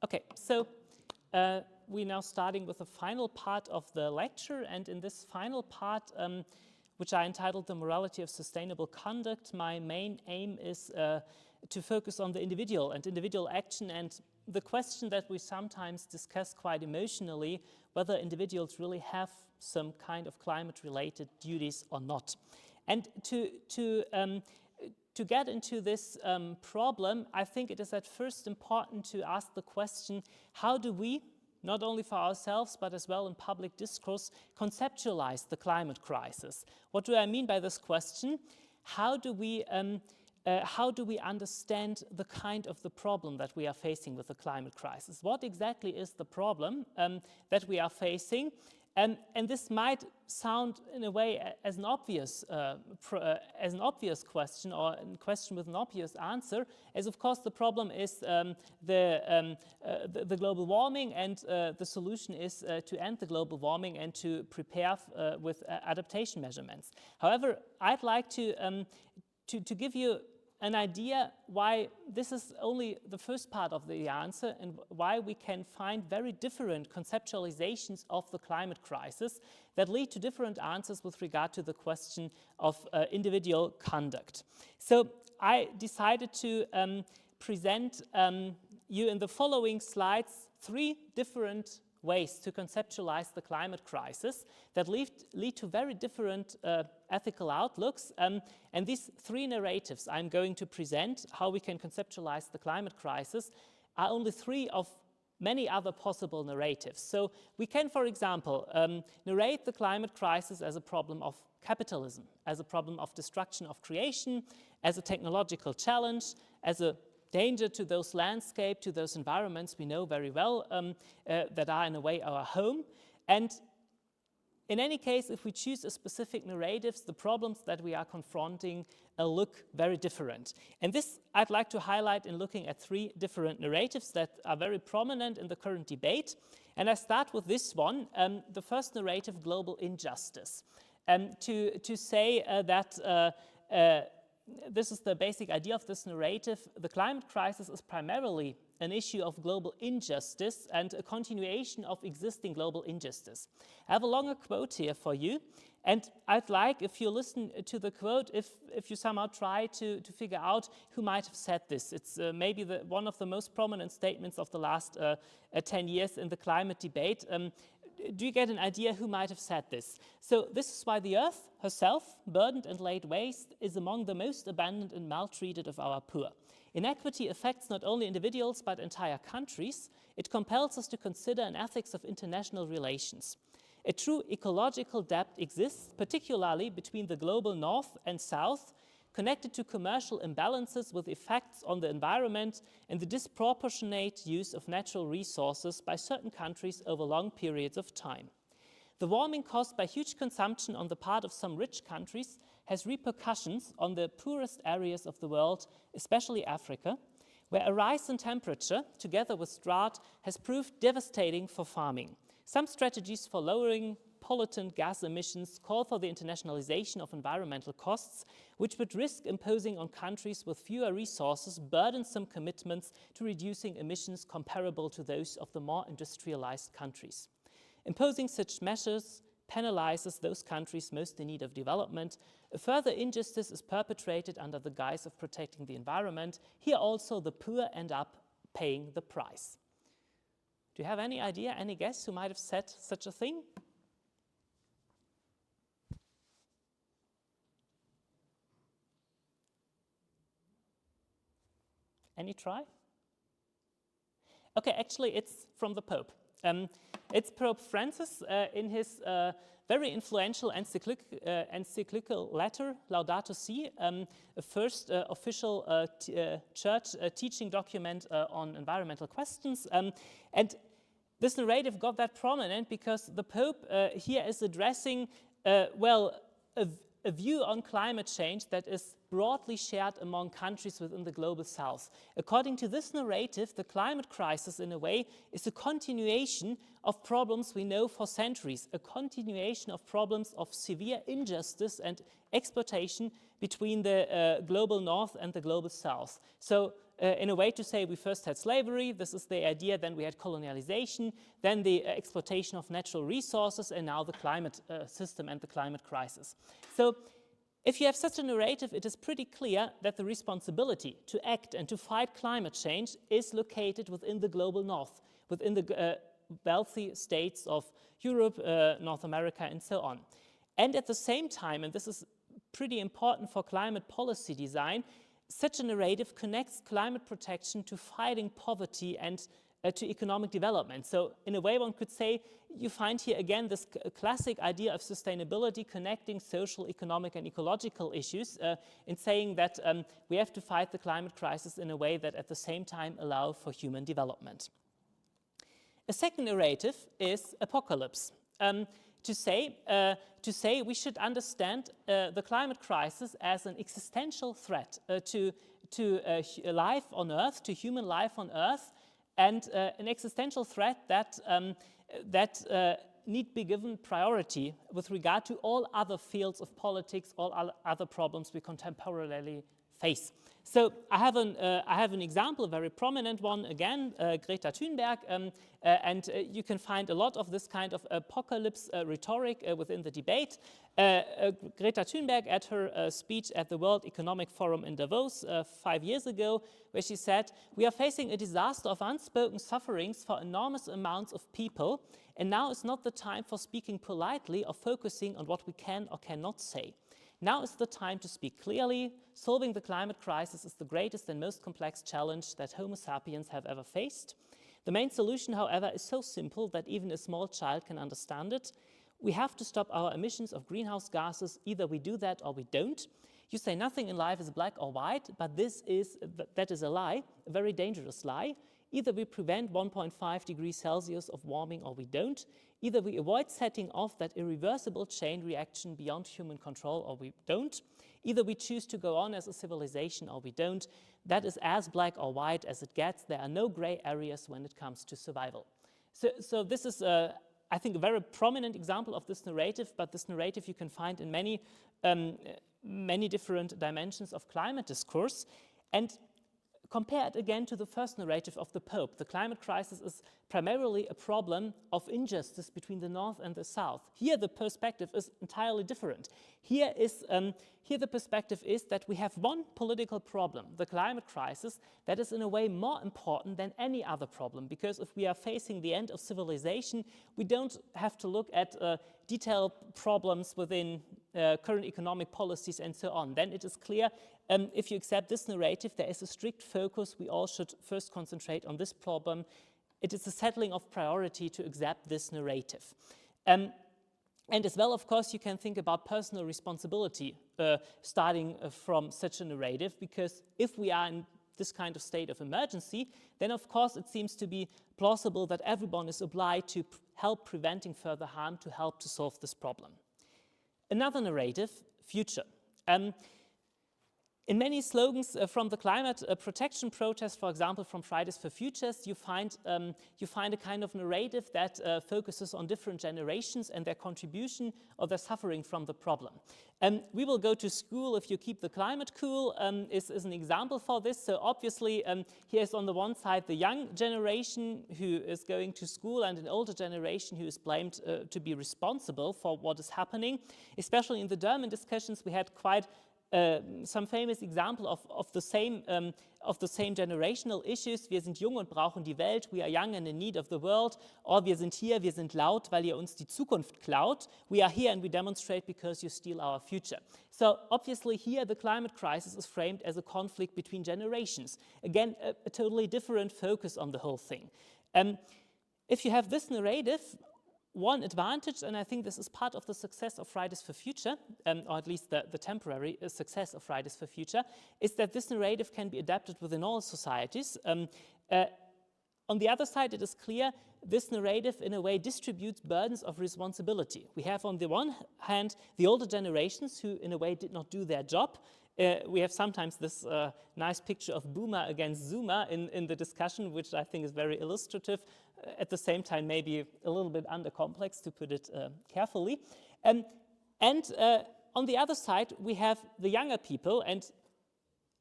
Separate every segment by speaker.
Speaker 1: Okay, so we're now starting with the final part of the lecture, and in this final part, which I entitled The Morality of Sustainable Conduct, my main aim is to focus on the individual and individual action and the question that we sometimes discuss quite emotionally, whether individuals really have some kind of climate-related duties or not. And to get into this problem, I think it is at first important to ask the question, how do we, not only for ourselves, but as well in public discourse, conceptualize the climate crisis? What do I mean by this question? How do we understand the kind of the problem that we are facing with the climate crisis? What exactly is the problem that we are facing? And this might sound in a way as an obvious question, or a question with an obvious answer, as of course the problem is the global warming, and the solution is to end the global warming and to prepare with adaptation measurements. However, I'd like to give you an idea why this is only the first part of the answer, and why we can find very different conceptualizations of the climate crisis that lead to different answers with regard to the question of individual conduct. So I decided to present you in the following slides 3 different ways to conceptualize the climate crisis that lead to very different ethical outlooks. And these 3 narratives I'm going to present, how we can conceptualize the climate crisis, are only 3 of many other possible narratives. So we can, for example, narrate the climate crisis as a problem of capitalism, as a problem of destruction of creation, as a technological challenge, as a danger to those landscapes, to those environments we know very well that are in a way our home. And in any case, if we choose a specific narrative, the problems that we are confronting look very different. And this I'd like to highlight in looking at 3 different narratives that are very prominent in the current debate. And I start with this one, the first narrative, global injustice. To say that this is the basic idea of this narrative. The climate crisis is primarily an issue of global injustice and a continuation of existing global injustice. I have a longer quote here for you, and I'd like, if you listen to the quote, if you somehow try to figure out who might have said this. It's maybe one of the most prominent statements of the last 10 years in the climate debate. Do you get an idea who might have said this? So this is why the earth herself, burdened and laid waste, is among the most abandoned and maltreated of our poor. Inequity affects not only individuals but entire countries. It compels us to consider an ethics of international relations. A true ecological debt exists, particularly between the global north and south, connected to commercial imbalances with effects on the environment and the disproportionate use of natural resources by certain countries over long periods of time. The warming caused by huge consumption on the part of some rich countries has repercussions on the poorest areas of the world, especially Africa, where a rise in temperature, together with drought, has proved devastating for farming. Some strategies for lowering pollutant gas emissions call for the internationalization of environmental costs, which would risk imposing on countries with fewer resources burdensome commitments to reducing emissions comparable to those of the more industrialized countries. Imposing such measures penalizes those countries most in need of development. A further injustice is perpetrated under the guise of protecting the environment. Here also the poor end up paying the price. Do you have any idea, any guess who might have said such a thing? Any try? Okay, actually it's from the Pope. It's Pope Francis in his very influential encyclical letter, Laudato Si, a first official church teaching document on environmental questions. And this narrative got that prominent because the Pope here is addressing, a view on climate change that is broadly shared among countries within the global south. According to this narrative, the climate crisis, in a way, is a continuation of problems we know for centuries, a continuation of problems of severe injustice and exploitation between the global north and the global south. So in a way to say we first had slavery, this is the idea, then we had colonialization, then the exploitation of natural resources, and now the climate system and the climate crisis. So if you have such a narrative, it is pretty clear that the responsibility to act and to fight climate change is located within the global north, within the wealthy states of Europe, North America, and so on. And at the same time, and this is pretty important for climate policy design, such a narrative connects climate protection to fighting poverty and to economic development. So in a way, one could say you find here again this classic idea of sustainability connecting social, economic, and ecological issues in saying that we have to fight the climate crisis in a way that at the same time allow for human development. A second narrative is apocalypse. To say we should understand the climate crisis as an existential threat to life on Earth, to human life on Earth, and an existential threat that need be given priority with regard to all other fields of politics, all other problems we contemporarily face. So I have an example, a very prominent one, again, Greta Thunberg, and you can find a lot of this kind of apocalypse rhetoric within the debate. Greta Thunberg at her speech at the World Economic Forum in Davos 5 years ago, where she said, "We are facing a disaster of unspoken sufferings for enormous amounts of people, and now is not the time for speaking politely or focusing on what we can or cannot say. Now is the time to speak clearly. Solving the climate crisis is the greatest and most complex challenge that Homo sapiens have ever faced. The main solution, however, is so simple that even a small child can understand it. We have to stop our emissions of greenhouse gases. Either we do that or we don't. You say nothing in life is black or white, but that is a lie, a very dangerous lie. Either we prevent 1.5 degrees Celsius of warming or we don't. Either we avoid setting off that irreversible chain reaction beyond human control or we don't. Either we choose to go on as a civilization or we don't. That is as black or white as it gets. There are no gray areas when it comes to survival." So this is, I think, a very prominent example of this narrative, but this narrative you can find in many different dimensions of climate discourse. And compared again to the first narrative of the Pope, the climate crisis is primarily a problem of injustice between the North and the South. Here the perspective is entirely different. Here the perspective is that we have one political problem, the climate crisis, that is in a way more important than any other problem, because if we are facing the end of civilization, we don't have to look at detailed problems within current economic policies and so on. Then it is clear, if you accept this narrative, there is a strict focus. We all should first concentrate on this problem. It is a settling of priority to accept this narrative. And as well, of course, you can think about personal responsibility starting from such a narrative, because if we are in this kind of state of emergency, then of course it seems to be plausible that everyone is obliged to help preventing further harm, to help to solve this problem. Another narrative, future. In many slogans from the climate protection protest, for example, from Fridays for Futures, you find a kind of narrative that focuses on different generations and their contribution or their suffering from the problem. We will go to school if you keep the climate cool is an example for this. So obviously here's on the one side the young generation who is going to school and an older generation who is blamed to be responsible for what is happening. Especially in the German discussions, we had quite some famous example of the same generational issues. Wir sind jung und brauchen die Welt. We are young and in need of the world. Or wir sind hier, wir sind laut, weil ihr uns die Zukunft klaut. We are here and we demonstrate because you steal our future. So obviously here the climate crisis is framed as a conflict between generations. Again, a totally different focus on the whole thing. If you have this narrative, one advantage, and I think this is part of the success of Fridays for Future, or at least the temporary success of Fridays for Future, is that this narrative can be adapted within all societies. On the other side, it is clear this narrative in a way distributes burdens of responsibility. We have on the one hand the older generations who in a way did not do their job. We have sometimes this nice picture of Boomer against Zoomer in the discussion, which I think is very illustrative, at the same time maybe a little bit under-complex, to put it carefully. And on the other side, we have the younger people, and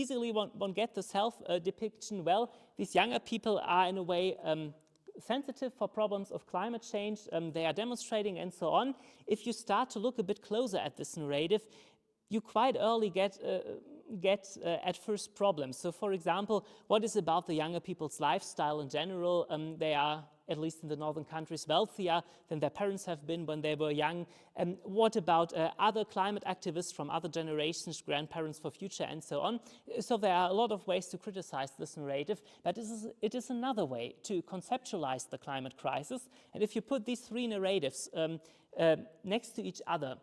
Speaker 1: easily one get the self-depiction, well, these younger people are in a way sensitive for problems of climate change, they are demonstrating and so on. If you start to look a bit closer at this narrative, you quite early get at first problems. So for example, what is about the younger people's lifestyle in general? They are, at least in the northern countries, wealthier than their parents have been when they were young. What about other climate activists from other generations, grandparents for future and so on? So there are a lot of ways to criticize this narrative, but it is another way to conceptualize the climate crisis. And if you put these three narratives next to each other,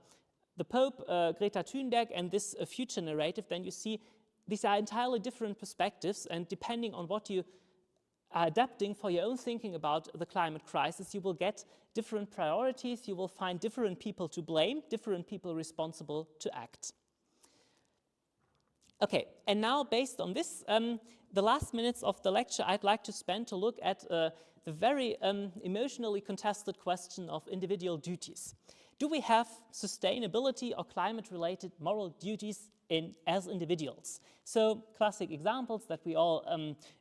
Speaker 1: the Pope, Greta Thunberg, and this future narrative, then you see these are entirely different perspectives, and depending on what you are adapting for your own thinking about the climate crisis, you will get different priorities, you will find different people to blame, different people responsible to act. Okay, and now based on this, the last minutes of the lecture I'd like to spend to look at the very emotionally contested question of individual duties. Do we have sustainability or climate-related moral duties as individuals? So classic examples that we all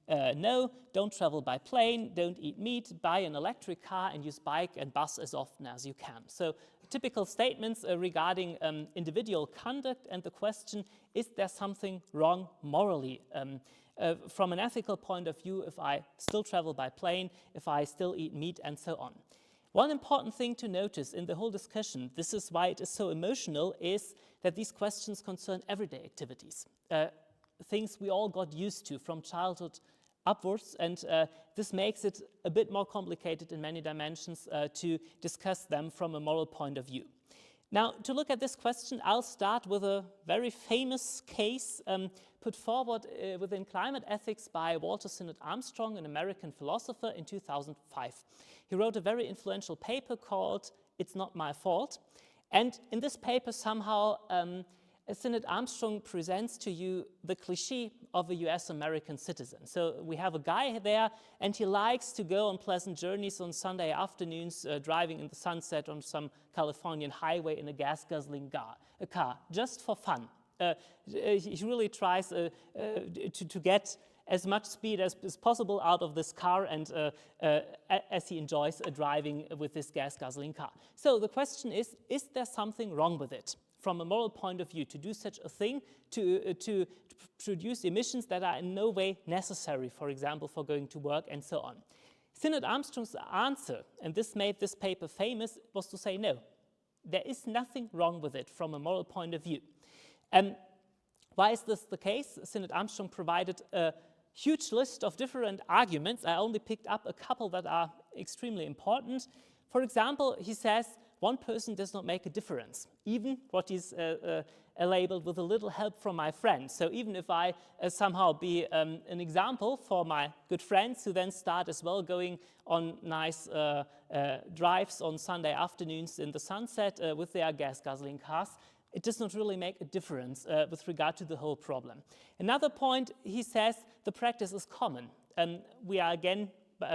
Speaker 1: know: don't travel by plane, don't eat meat, buy an electric car, and use bike and bus as often as you can. So typical statements regarding individual conduct, and the question, is there something wrong morally? From an ethical point of view, if I still travel by plane, if I still eat meat, and so on. One important thing to notice in the whole discussion, this is why it is so emotional, is that these questions concern everyday activities, things we all got used to from childhood upwards, and this makes it a bit more complicated in many dimensions to discuss them from a moral point of view. Now, to look at this question, I'll start with a very famous case put forward within climate ethics by Walter Sinnott Armstrong, an American philosopher, in 2005. He wrote a very influential paper called "It's Not My Fault." And in this paper, somehow, Sinnott Armstrong presents to you the cliché of a US-American citizen. So we have a guy there, and he likes to go on pleasant journeys on Sunday afternoons, driving in the sunset on some Californian highway in a gas-guzzling car, just for fun. He really tries to get as much speed as possible out of this car, and as he enjoys driving with this gas-guzzling car. So the question is there something wrong with it from a moral point of view, to do such a thing, to produce emissions that are in no way necessary, for example, for going to work and so on? Sinnott Armstrong's answer, and this made this paper famous, was to say no, there is nothing wrong with it from a moral point of view. Why is this the case? Sinnott Armstrong provided a huge list of different arguments. I only picked up a couple that are extremely important. For example, he says one person does not make a difference, even what is labeled with a little help from my friend. So even if I somehow be an example for my good friends who then start as well going on nice drives on Sunday afternoons in the sunset with their gas-guzzling cars, it does not really make a difference with regard to the whole problem. Another point, he says, the practice is common. We are again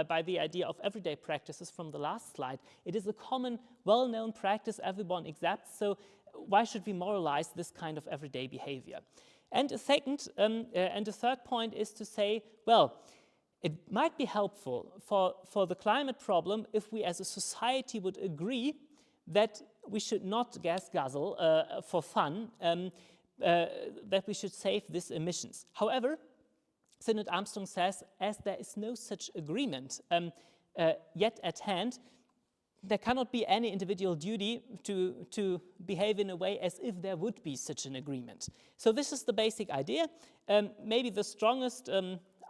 Speaker 1: by the idea of everyday practices from the last slide. It is a common, well-known practice everyone accepts, so why should we moralize this kind of everyday behavior? And a second, and a third point is to say, well, it might be helpful for the climate problem if we as a society would agree that we should not gas guzzle for fun, that we should save these emissions. However, Sinnott Armstrong says, as there is no such agreement yet at hand, there cannot be any individual duty to behave in a way as if there would be such an agreement. So this is the basic idea. Maybe the strongest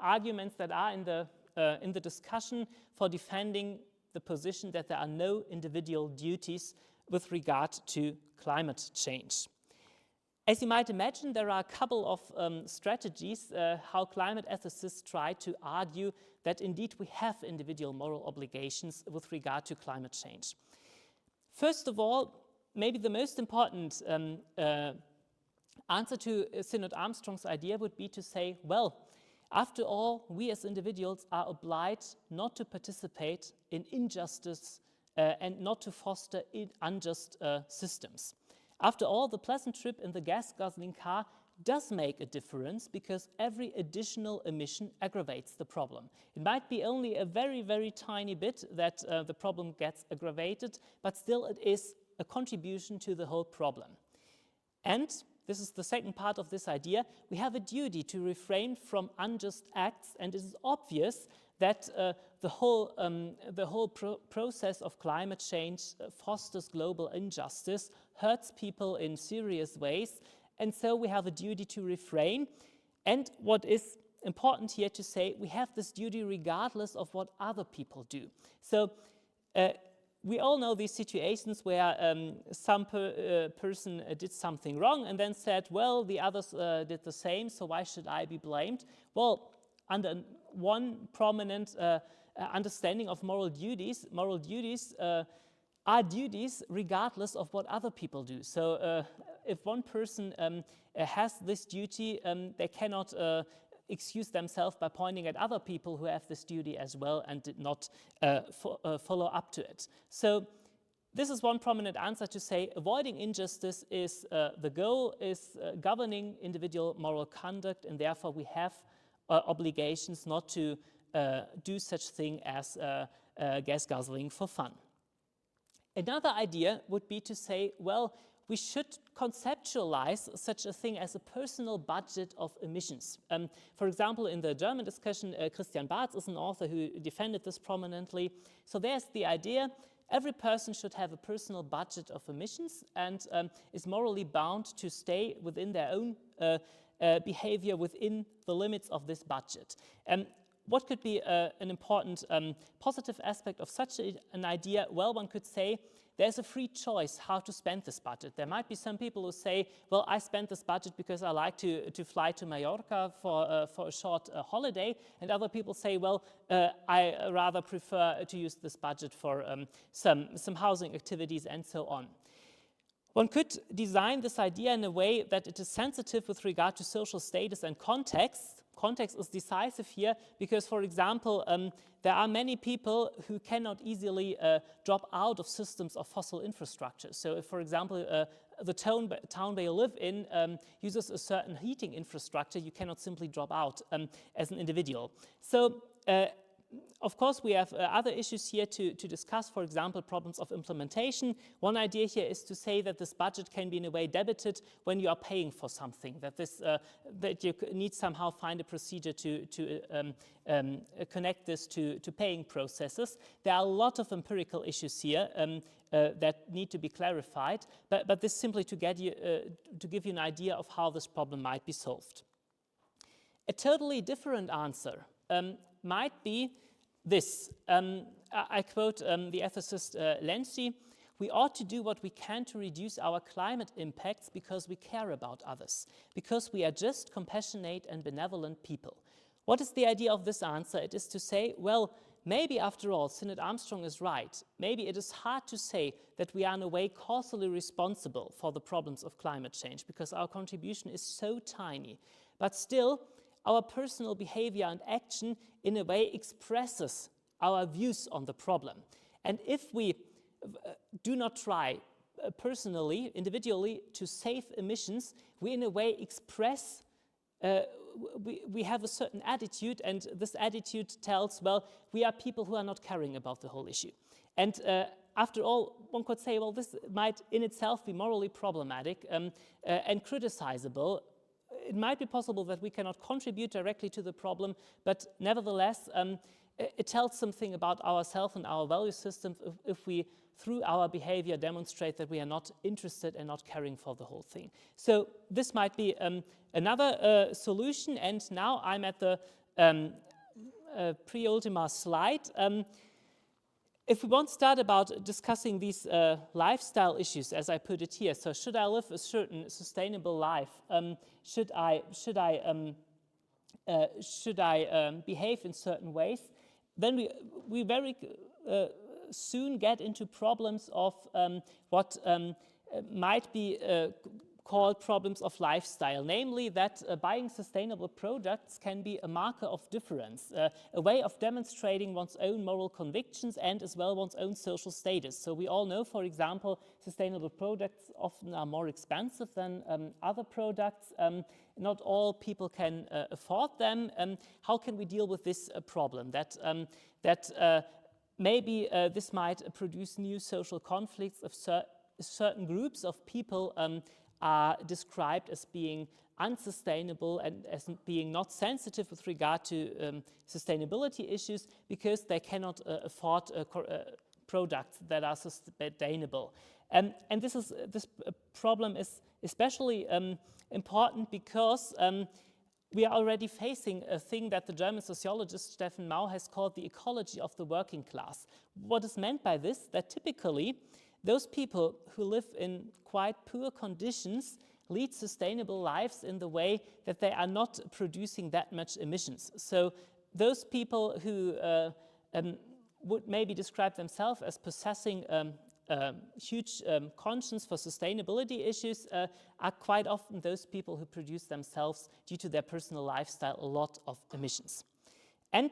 Speaker 1: arguments that are in the discussion for defending the position that there are no individual duties with regard to climate change. As you might imagine, there are a couple of strategies how climate ethicists try to argue that indeed we have individual moral obligations with regard to climate change. First of all, maybe the most important answer to Sinnott Armstrong's idea would be to say, well, after all, we as individuals are obliged not to participate in injustice and not to foster unjust systems. After all, the pleasant trip in the gas-guzzling car does make a difference because every additional emission aggravates the problem. It might be only a very, very tiny bit that the problem gets aggravated, but still it is a contribution to the whole problem. And this is the second part of this idea. We have a duty to refrain from unjust acts, and it is obvious that the whole process of climate change fosters global injustice, hurts people in serious ways, and so we have a duty to refrain. And what is important here to say, we have this duty regardless of what other people do. So we all know these situations where some person did something wrong and then said, well, the others did the same, so why should I be blamed? Well, under one prominent understanding of moral duties are duties regardless of what other people do. So if one person has this duty, they cannot excuse themselves by pointing at other people who have this duty as well and did not follow up to it. So this is one prominent answer to say avoiding injustice is the goal, is governing individual moral conduct, and therefore we have obligations not to do such thing as gas guzzling for fun. Another idea would be to say, well, we should conceptualize such a thing as a personal budget of emissions. For example, in the German discussion, Christian Bartz is an author who defended this prominently. So there's the idea, every person should have a personal budget of emissions and is morally bound to stay within their own behavior within the limits of this budget. What could be an important positive aspect of such an idea? Well, one could say there's a free choice how to spend this budget. There might be some people who say, well, I spent this budget because I like to fly to Mallorca for a short holiday, and other people say, well, I rather prefer to use this budget for some housing activities and so on. One could design this idea in a way that it is sensitive with regard to social status and context. Context is decisive here because, for example, there are many people who cannot easily drop out of systems of fossil infrastructure. So if, for example, the town where you live in uses a certain heating infrastructure, you cannot simply drop out as an individual. So of course, we have other issues here to discuss, for example, problems of implementation. One idea here is to say that this budget can be in a way debited when you are paying for something, that you need somehow find a procedure to connect this to paying processes. There are a lot of empirical issues here that need to be clarified, but this simply to give you an idea of how this problem might be solved. A totally different answer might be this. I quote the ethicist Lenzi, we ought to do what we can to reduce our climate impacts because we care about others, because we are just, compassionate and benevolent people. What is the idea of this answer? It is to say, well, maybe after all, Synod Armstrong is right. Maybe it is hard to say that we are in a way causally responsible for the problems of climate change because our contribution is so tiny. But still, our personal behavior and action in a way expresses our views on the problem. And if we do not try personally, individually, to save emissions, we in a way express, we have a certain attitude, and this attitude tells, well, we are people who are not caring about the whole issue. And after all, one could say, well, this might in itself be morally problematic and criticizable. It might be possible that we cannot contribute directly to the problem, but nevertheless, it tells something about ourselves and our value systems if we, through our behavior, demonstrate that we are not interested and not caring for the whole thing. So this might be another solution, and now I'm at the pre-ultima slide. If we want to start about discussing these lifestyle issues, as I put it here, so should I live a certain sustainable life? Should I behave in certain ways? Then we very soon get into problems of what might be called problems of lifestyle, namely that buying sustainable products can be a marker of difference, a way of demonstrating one's own moral convictions and as well one's own social status. So we all know, for example, sustainable products often are more expensive than other products. Not all people can afford them. How can we deal with this problem? Maybe this might produce new social conflicts of certain groups of people are described as being unsustainable and as being not sensitive with regard to sustainability issues because they cannot afford products that are sustainable. And this problem is especially important because we are already facing a thing that the German sociologist Steffen Mau has called the ecology of the working class. What is meant by this? That typically those people who live in quite poor conditions lead sustainable lives in the way that they are not producing that much emissions. So those people who would maybe describe themselves as possessing huge conscience for sustainability issues are quite often those people who produce themselves, due to their personal lifestyle, a lot of emissions. And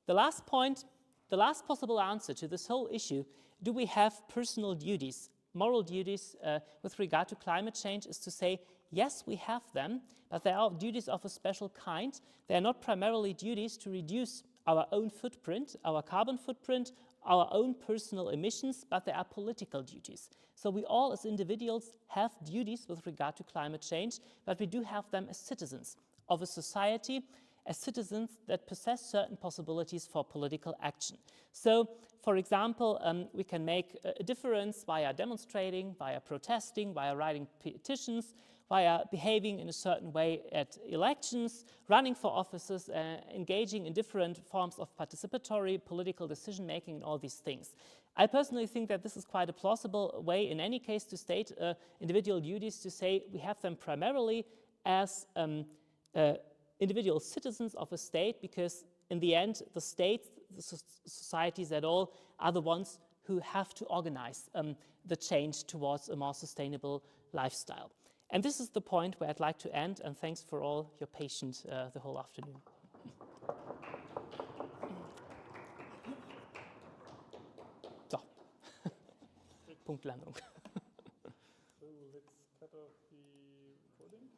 Speaker 1: the last point, the last possible answer to this whole issue, do we have personal duties, moral duties with regard to climate change, is to say, yes, we have them, but they are duties of a special kind. They are not primarily duties to reduce our own footprint, our carbon footprint, our own personal emissions, but they are political duties. So we all as individuals have duties with regard to climate change, but we do have them as citizens of a society, as citizens that possess certain possibilities for political action. So, for example, we can make a difference via demonstrating, via protesting, via writing petitions, via behaving in a certain way at elections, running for offices, engaging in different forms of participatory political decision-making and all these things. I personally think that this is quite a plausible way in any case to state individual duties, to say we have them primarily as individual citizens of a state, because in the end, the states, the societies at all, are the ones who have to organize the change towards a more sustainable lifestyle. And this is the point where I'd like to end, and thanks for all your patience the whole afternoon. So, Punktlandung.
Speaker 2: So let's cut off the recording.